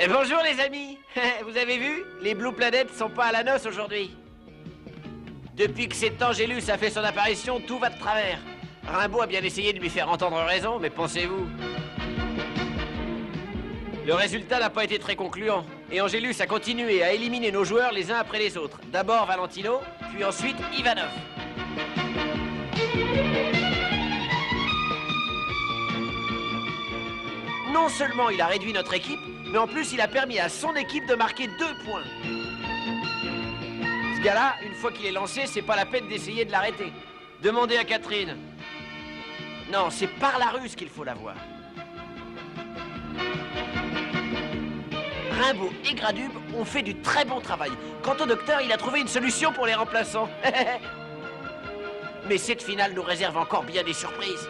Et bonjour les amis. Vous avez vu? Les Blue Planet sont pas à la noce aujourd'hui. Depuis que cet Angélus a fait son apparition, tout va de travers. Rimbaud a bien essayé de lui faire entendre raison, mais pensez-vous? Le résultat n'a pas été très concluant. Et Angélus a continué à éliminer nos joueurs les uns après les autres. D'abord Valentino, puis ensuite Ivanov. Non seulement il a réduit notre équipe, mais en plus il a permis à son équipe de marquer 2 points. Ce gars-là, une fois qu'il est lancé, c'est pas la peine d'essayer de l'arrêter. Demandez à Catherine. Non, c'est par la ruse qu'il faut la voir. Rimbaud et Gradub ont fait du très bon travail. Quant au docteur, il a trouvé une solution pour les remplaçants. Mais cette finale nous réserve encore bien des surprises.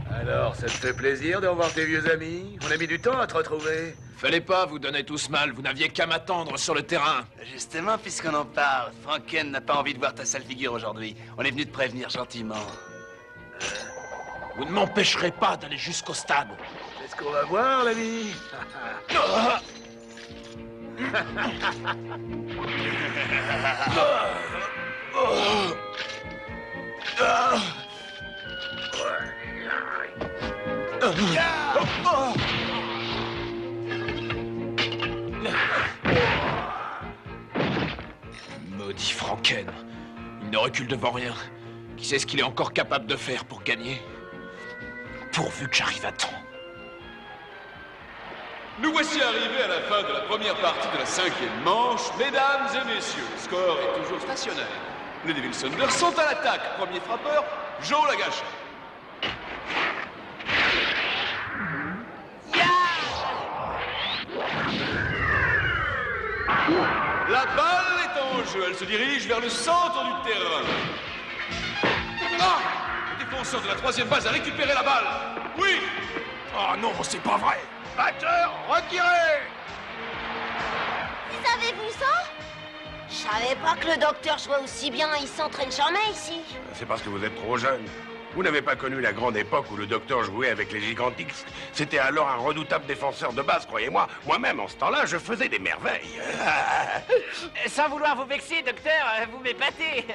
Alors, ça te fait plaisir de revoir tes vieux amis? On a mis du temps à te retrouver. Fallait pas vous donner tous mal, vous n'aviez qu'à m'attendre sur le terrain. Justement, puisqu'on en parle, Franken n'a pas envie de voir ta sale figure aujourd'hui. On est venu te prévenir gentiment. Vous ne m'empêcherez pas d'aller jusqu'au stade. C'est ce qu'on va voir, l'ami. Maudit Franken. Il ne recule devant rien. Qui sait ce qu'il est encore capable de faire pour gagner? Pourvu que j'arrive à temps. Nous voici arrivés à la fin de la première partie de la 5e manche. Mesdames et messieurs, le score est toujours stationnaire. Les Devil Saunders sont à l'attaque. Premier frappeur, Joe Lagache. La balle est en jeu. Elle se dirige vers le centre du terrain. Ah! Le défenseur de la 3e base a récupéré la balle. Oui! Oh non, c'est pas vrai. Batteur, retirez! Savez-vous ça? Je savais pas que le docteur jouait aussi bien, il s'entraîne jamais ici. C'est parce que vous êtes trop jeune. Vous n'avez pas connu la grande époque où le docteur jouait avec les Gigantix. C'était alors un redoutable défenseur de base, croyez-moi. Moi-même, en ce temps-là, je faisais des merveilles. Sans vouloir vous vexer, docteur, vous m'épatez.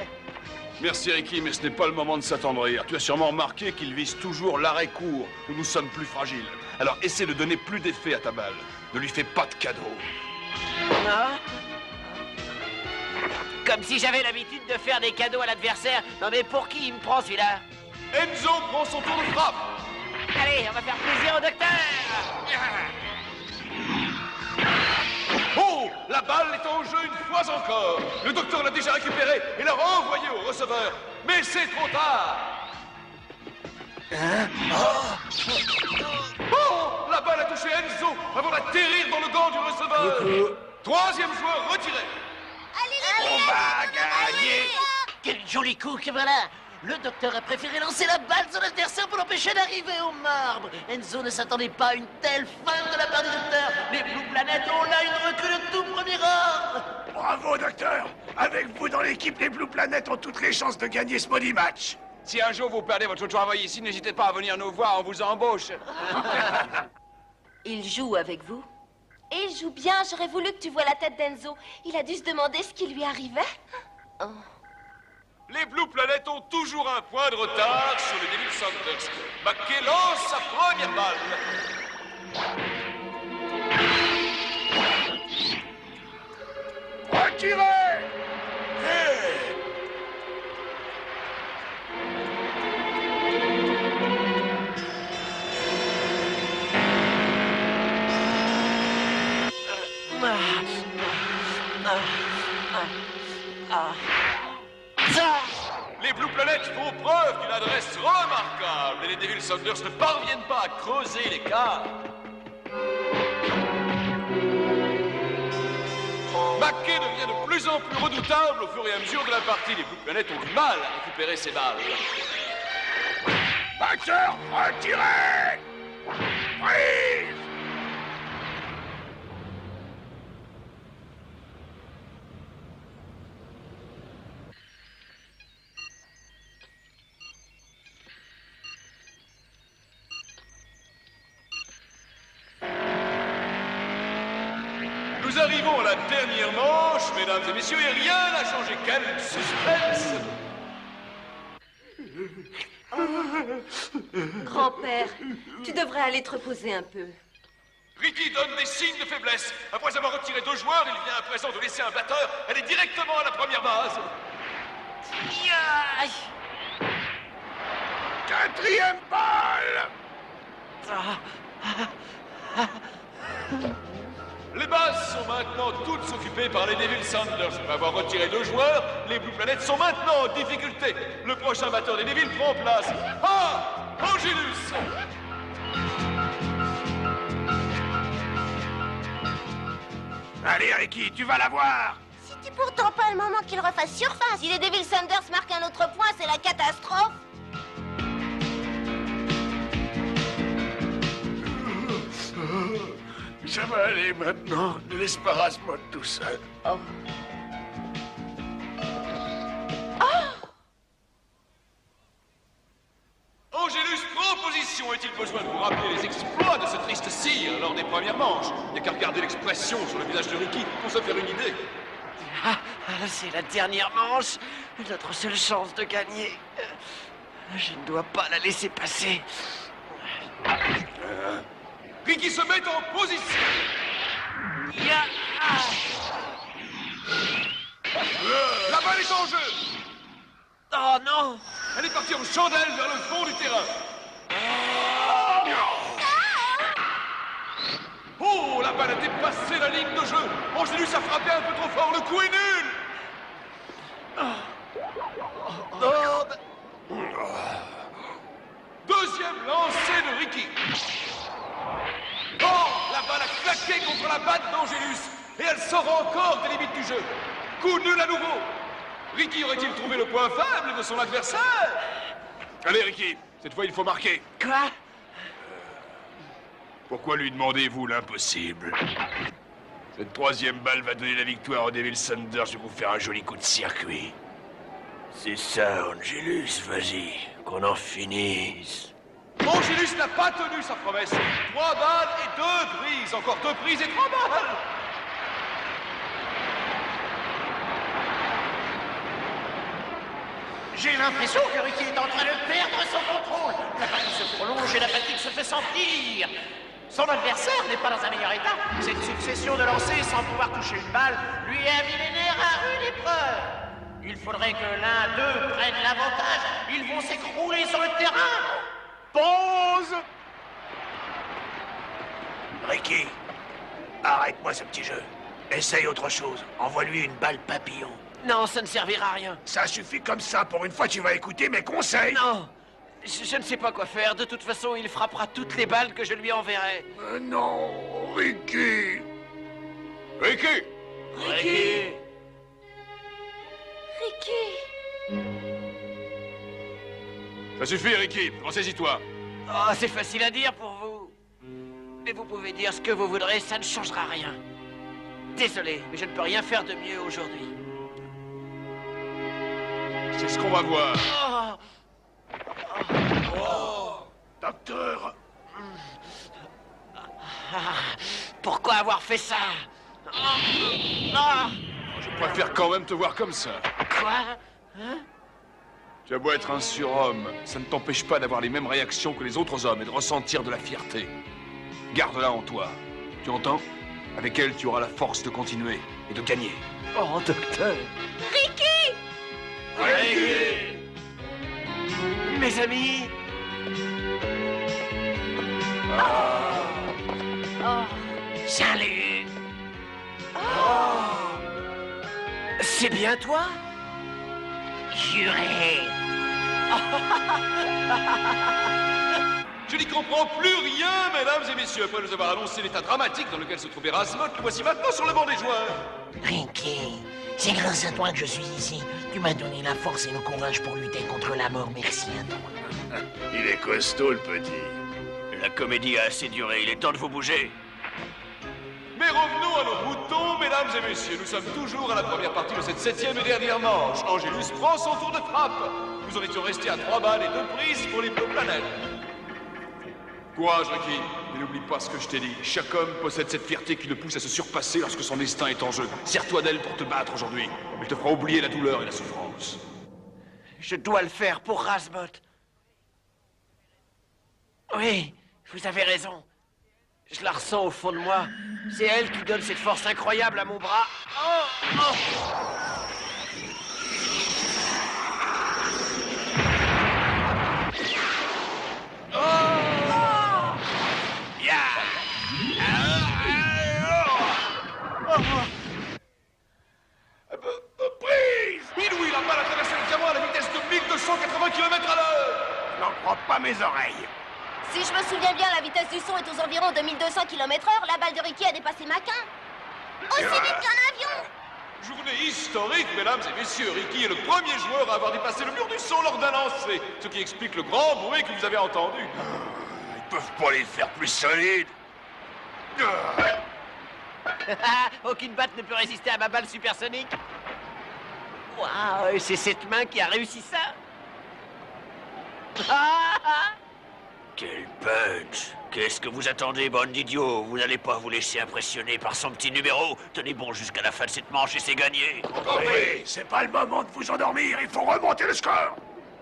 Merci Ricky, mais ce n'est pas le moment de s'attendrir. Tu as sûrement remarqué qu'il vise toujours l'arrêt court, où nous sommes plus fragiles. Alors essaie de donner plus d'effet à ta balle. Ne lui fais pas de cadeau. Non? Comme si j'avais l'habitude de faire des cadeaux à l'adversaire. Non mais pour qui il me prend celui-là? Enzo prend son tour de frappe. Allez, on va faire plaisir au docteur. Oh! La balle est en jeu une fois encore. Le docteur l'a déjà récupérée et l'a renvoyée au receveur. Mais c'est trop tard. Oh! La balle a touché Enzo avant d'atterrir dans le gant du receveur. 3e joueur retiré. Allez, On va gagner! Quel joli coup que voilà. Le docteur a préféré lancer la balle sur l'adversaire pour l'empêcher d'arriver au marbre. Enzo ne s'attendait pas à une telle fin de la part du docteur. Les Blue Planet ont là une recrue de tout premier ordre. Bravo, docteur! Avec vous dans l'équipe, les Blue Planet ont toutes les chances de gagner ce maudit match. Si un jour vous perdez votre travail ici, n'hésitez pas à venir nous voir, on vous embauche. Il joue avec vous? Et il joue bien, j'aurais voulu que tu vois la tête d'Enzo. Il a dû se demander ce qui lui arrivait. Oh. Les Blue Planet ont toujours un point de retard sur les Devil Saunders. Mackay lance sa première balle. Retirez! Les Blue Planet font preuve d'une adresse remarquable et les Devil Saunders ne parviennent pas à creuser l'écart. Mackay devient de plus en plus redoutable au fur et à mesure de la partie. Les Blue Planet ont du mal à récupérer ces balles. Batteur, retirez! Freeze! Nous arrivons à la dernière manche, mesdames et messieurs, et rien n'a changé. Quel suspense! Grand-père, tu devrais aller te reposer un peu. Ricky donne des signes de faiblesse. Après avoir retiré 2 joueurs, il vient à présent de laisser un batteur aller directement à la première base. Quatrième balle! Les bases sont maintenant toutes occupées par les Devil Sanders. Après avoir retiré 2 joueurs, les Blue Planets sont maintenant en difficulté. Le prochain batteur des Devils prend place. Ah! Angelus! Allez, Ricky, tu vas la voir! C'est pourtant pas le moment qu'il refasse surface. Si les Devil Sanders marquent un autre point, c'est la catastrophe. Ça va aller maintenant. Ne laisse pas Rasmod tout seul. Angelus prend position. Est-il besoin de vous rappeler les exploits de ce triste sire lors des premières manches? Il n'y a qu'à regarder l'expression sur le visage de Ricky pour se faire une idée. C'est la dernière manche. Notre seule chance de gagner. Je ne dois pas la laisser passer. Ricky se met en position. La balle est en jeu. Oh non! Elle est partie en chandelle vers le fond du terrain. Oh, la balle a dépassé la ligne de jeu. Angelus a frappé un peu trop fort. Le coup est nul. Deuxième lancé de Ricky. Oh, la balle a claqué contre la batte d'Angelus. Et elle sort encore des limites du jeu. Coup nul à nouveau. Ricky aurait-il trouvé le point faible de son adversaire? Allez, Ricky, cette fois il faut marquer. Quoi? Pourquoi lui demandez-vous l'impossible? Cette 3e balle va donner la victoire aux Devil Sanders. Je vais vous faire un joli coup de circuit. C'est ça, Angelus, vas-y, qu'on en finisse. Angelus n'a pas tenu sa promesse. 3 balles et 2 prises. Encore 2 prises et 3 balles. J'ai l'impression que Ricky est en train de perdre son contrôle. La partie se prolonge et la fatigue se fait sentir. Son adversaire n'est pas dans un meilleur état. Cette succession de lancers sans pouvoir toucher une balle lui a mis les nerfs à rude épreuve. Il faudrait que l'un d'eux prenne l'avantage. Ils vont s'écrouler sur le terrain. Pause! Ricky, arrête-moi ce petit jeu. Essaye autre chose. Envoie-lui une balle papillon. Non, ça ne servira à rien. Ça suffit comme ça. Pour une fois, tu vas écouter mes conseils. Non, je ne sais pas quoi faire. De toute façon, il frappera toutes les balles que je lui enverrai. Non, Ricky. Ricky! Ricky! Ricky! Ça suffit, Ricky. Ressaisis-toi. Oh, c'est facile à dire pour vous. Mais vous pouvez dire ce que vous voudrez, ça ne changera rien. Désolé, mais je ne peux rien faire de mieux aujourd'hui. C'est ce qu'on va voir. Docteur, Pourquoi avoir fait ça? Je préfère quand même te voir comme ça. Quoi? Tu as beau être un surhomme, ça ne t'empêche pas d'avoir les mêmes réactions que les autres hommes et de ressentir de la fierté. Garde-la en toi. Tu entends? Avec elle, tu auras la force de continuer et de gagner. Oh, docteur! Ricky! Mes amis! Salut! C'est bien toi? Juré! Je n'y comprends plus rien, mesdames et messieurs. Après nous avoir annoncé l'état dramatique dans lequel se trouvait Rasmod, le voici maintenant sur le banc des joueurs. Ricky, c'est grâce à toi que je suis ici. Tu m'as donné la force et le courage pour lutter contre la mort. Merci à toi. il est costaud, le petit. La comédie a assez duré, il est temps de vous bouger. Mais revenons à nos moutons, mesdames et messieurs. Nous sommes toujours à la première partie de cette 7e et dernière manche. Angelus prend son tour de frappe. Nous en étions restés à 3 balles et 2 prises pour les Blue Planets. Courage, Ricky. Et n'oublie pas ce que je t'ai dit. Chaque homme possède cette fierté qui le pousse à se surpasser lorsque son destin est en jeu. Sers-toi d'elle pour te battre aujourd'hui. Elle te fera oublier la douleur et la souffrance. Je dois le faire pour Razbot. Oui, vous avez raison. Je la ressens au fond de moi. C'est elle qui donne cette force incroyable à mon bras. Oh, oh. Prise! Inouï, la balle a traversé le diamant à la vitesse de 1280 km à l'heure! Je n'en crois pas mes oreilles. Si je me souviens bien, la vitesse du son est aux environs de 1200 km/h. La balle de Ricky a dépassé Mach 1. Aussi vite qu'un avion! Journée historique, mesdames et messieurs. Ricky est le premier joueur à avoir dépassé le mur du son lors d'un lancer. Ce qui explique le grand bruit que vous avez entendu. Ils peuvent pas les faire plus solides. Aucune batte ne peut résister à ma balle supersonique. Waouh, c'est cette main qui a réussi ça. Quel punch! Qu'est-ce que vous attendez, bande d'idiots? Vous n'allez pas vous laisser impressionner par son petit numéro? Tenez bon jusqu'à la fin de cette manche et c'est gagné. Oui, c'est pas le moment de vous endormir, il faut remonter le score.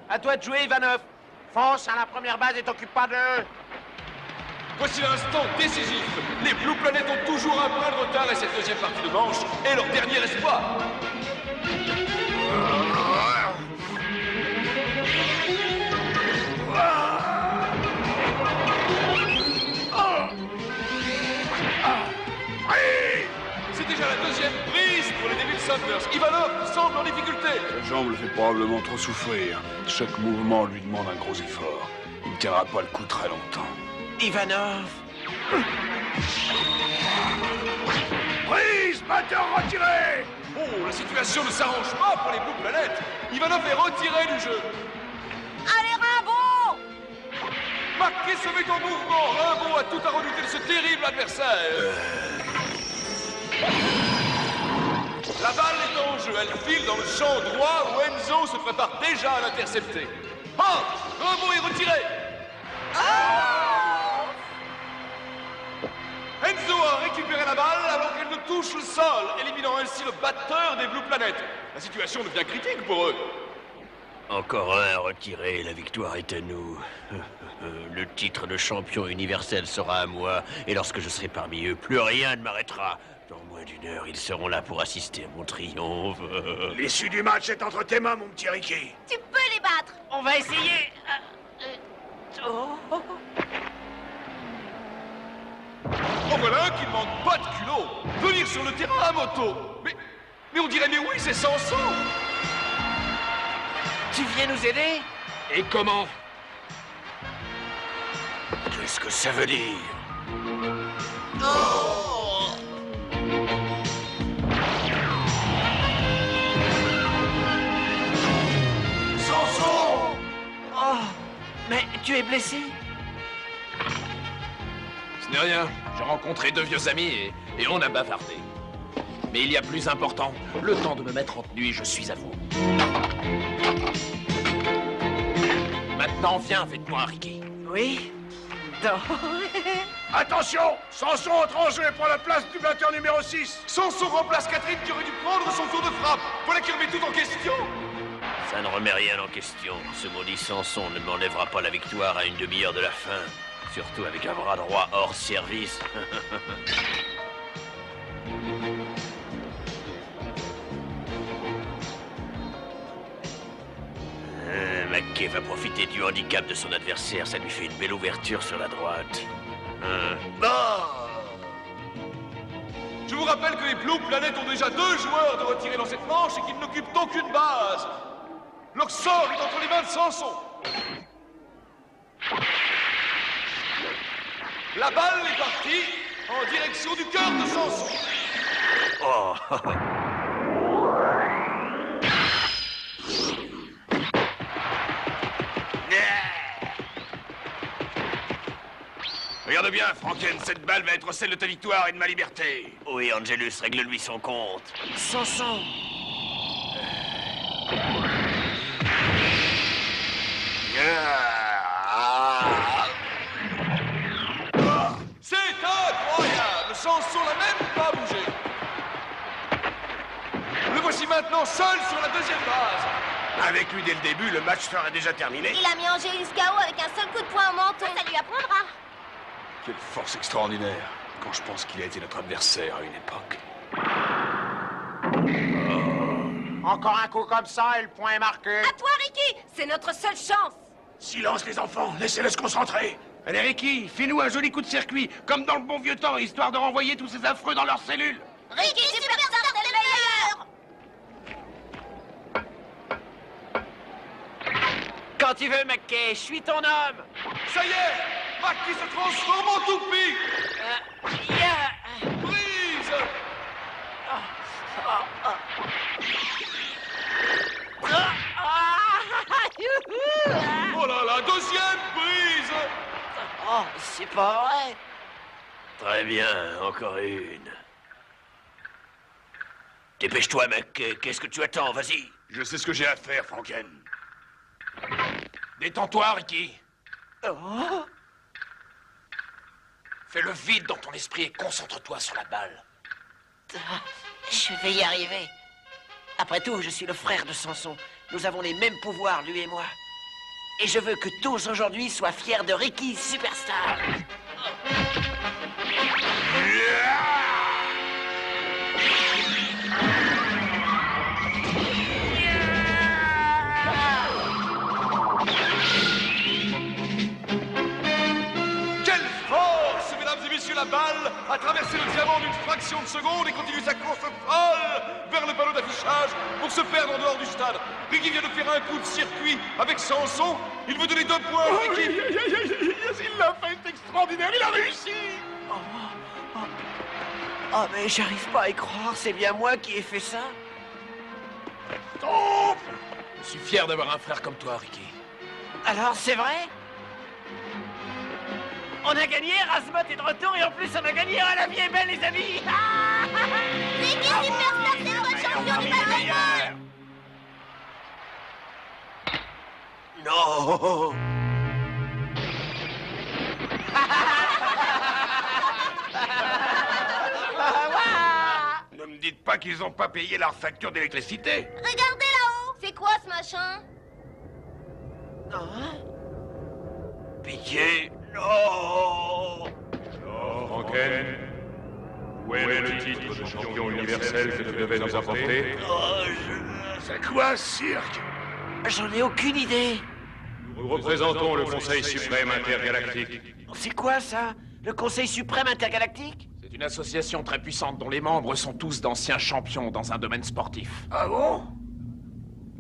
À toi de jouer, Ivanov. Fonce à la première base et t'occupe pas d'eux. Voici l'instant décisif. Les Blue Planet ont toujours un point de retard et cette deuxième partie de manche est leur dernier espoir. C'est déjà la deuxième prise pour les Devil Sanders. Ivanov semble en difficulté. Sa jambe le fait probablement trop souffrir. Chaque mouvement lui demande un gros effort. Il ne tiendra pas le coup très longtemps. Ivanov. Prise, batteur retiré. Oh, la situation ne s'arrange pas pour les Blue Planet. Ivanov est retiré du jeu. Allez, Rimbaud! Marqué se met en mouvement. Rimbaud a tout à redouter de ce terrible adversaire. La balle est en jeu. Elle file dans le champ droit où Enzo se prépare déjà à l'intercepter. Ah! Rimbaud est retiré. Enzo a récupéré la balle avant qu'elle ne touche le sol, éliminant ainsi le batteur des Blue Planet. La situation devient critique pour eux. Encore un retiré, la victoire est à nous. Le titre de champion universel sera à moi, et lorsque je serai parmi eux, plus rien ne m'arrêtera. Dans moins d'une heure, ils seront là pour assister à mon triomphe. L'issue du match est entre tes mains, mon petit Ricky. Tu peux les battre! On va essayer. En voilà un qui ne manque pas de culot. Venir sur le terrain à moto. Mais on dirait, mais oui, c'est Samson. Tu viens nous aider? Et comment? Qu'est-ce que ça veut dire? Samson! Oh, mais tu es blessé? Ce n'est rien. J'ai rencontré deux vieux amis et on a bavardé. Mais il y a plus important. Le temps de me mettre en tenue, je suis à vous. Maintenant, viens avec moi, Ricky. Oui? Non. Attention! Samson entre en jeu et prend la place du batteur numéro 6. Samson remplace Catherine qui aurait dû prendre son tour de frappe. Voilà qui remet tout en question. Ça ne remet rien en question. Ce maudit Samson ne m'enlèvera pas la victoire à une demi-heure de la fin. Surtout avec un bras droit hors service. McKay va profiter du handicap de son adversaire. Ça lui fait une belle ouverture sur la droite. Je vous rappelle que les Blue Planet ont déjà 2 joueurs de retirés dans cette manche et qu'ils n'occupent aucune base. Leur sort est entre les mains de Samson. La balle est partie en direction du cœur de Samson. Oh. Regarde bien, Franken, cette balle va être celle de ta victoire et de ma liberté. Oui, Angelus, règle-lui son compte. Samson! maintenant seul sur la deuxième base. Avec lui dès le début, le match sera déjà terminé. Il a mis Angélus KO avec un seul coup de poing au menton. Ça lui apprendra. Quelle force extraordinaire, quand je pense qu'il a été notre adversaire à une époque. Encore un coup comme ça et le point est marqué. À toi, Ricky! C'est notre seule chance! Silence, les enfants, laissez-le se concentrer. Allez, Ricky, fais-nous un joli coup de circuit, comme dans le bon vieux temps, histoire de renvoyer tous ces affreux dans leurs cellules. Ricky Superstar, t'es le meilleur! Quand tu veux, McKay, je suis ton homme. Ça y est, Mac qui se transforme en toupie. Brise. Oh là là, deuxième brise. Oh, c'est pas vrai. Très bien, encore une. Dépêche-toi, mec, qu'est-ce que tu attends, vas-y. Je sais ce que j'ai à faire, Franken. Détends-toi, Ricky. Fais le vide dans ton esprit et concentre-toi sur la balle. Je vais y arriver. Après tout, je suis le frère de Samson. Nous avons les mêmes pouvoirs, lui et moi. Et je veux que tous aujourd'hui soient fiers de Ricky Superstar. Quelle force, mesdames et messieurs, la balle a traversé le diamant d'une fraction de seconde et continue sa course folle vers le panneau d'affichage pour se perdre en dehors du stade. Ricky vient de faire un coup de circuit avec Samson. Il veut donner 2 points à Ricky. Il l'a fait, c'est extraordinaire, il a réussi. Oh, mais j'arrive pas à y croire, c'est bien moi qui ai fait ça. Je suis fier d'avoir un frère comme toi, Ricky. Alors, c'est vrai? On a gagné, Rasmot est de retour et en plus on a gagné, la vie est belle les amis. Ricky Superstar, c'est notre champion du baseball! Non. Ne me dites pas qu'ils ont pas payé leur facture d'électricité. Regardez là-haut! C'est quoi ce machin? Pitié, non. Franken, où est le titre de champion universel que tu devais nous apporter? C'est quoi ce cirque? J'en ai aucune idée. Nous représentons le Conseil suprême intergalactique. C'est quoi ça? Le Conseil suprême intergalactique? C'est une association très puissante dont les membres sont tous d'anciens champions dans un domaine sportif. Ah bon?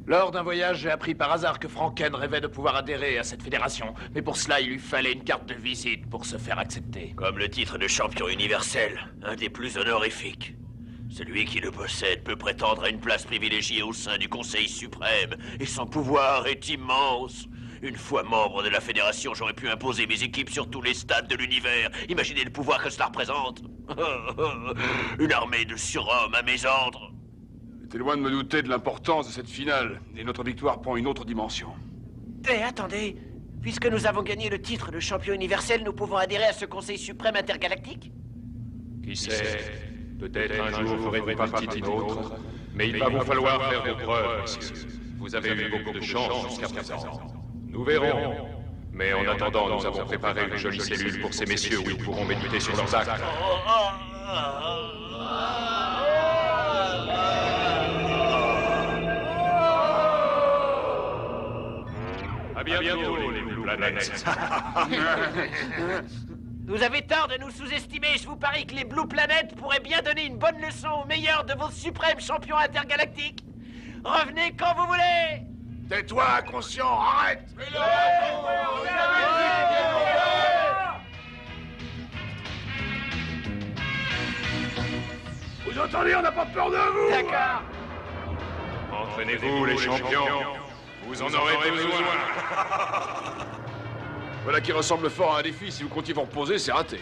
Lors d'un voyage, j'ai appris par hasard que Franken rêvait de pouvoir adhérer à cette fédération. Mais pour cela, il lui fallait une carte de visite pour se faire accepter. Comme le titre de champion universel, un des plus honorifiques. Celui qui le possède peut prétendre à une place privilégiée au sein du Conseil suprême, et son pouvoir est immense. Une fois membre de la fédération, j'aurais pu imposer mes équipes sur tous les stades de l'univers. Imaginez le pouvoir que cela représente. Une armée de surhommes à mes ordres. J'étais loin de me douter de l'importance de cette finale, et notre victoire prend une autre dimension. Eh, attendez. Puisque nous avons gagné le titre de champion universel, nous pouvons adhérer à ce Conseil suprême intergalactique? Qui sait, peut-être un jour ferez-vous partie du nôtre, mais il va vous falloir faire vos preuves, messieurs. Vous avez eu beaucoup de chance jusqu'à présent. Nous verrons. Mais en attendant, nous avons préparé une jolie cellule pour ces messieurs où ils pourront méditer sur leurs actes. À bientôt, les Blue Planets. Vous avez tort de nous sous-estimer. Je vous parie que les Blue Planets pourraient bien donner une bonne leçon au meilleur de vos suprêmes champions intergalactiques. Revenez quand vous voulez. Tais-toi, inconscient, arrête! Vous entendez, on n'a pas peur de vous! D'accord. Entraînez-vous, les champions. Vous en aurez besoin. Voilà qui ressemble fort à un défi. Si vous comptiez vous reposer, c'est raté.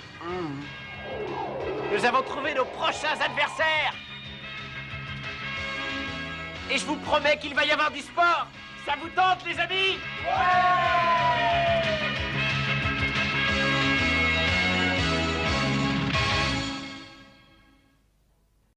Nous avons trouvé nos prochains adversaires. Et je vous promets qu'il va y avoir du sport. Ça vous tente, les amis? Ouais!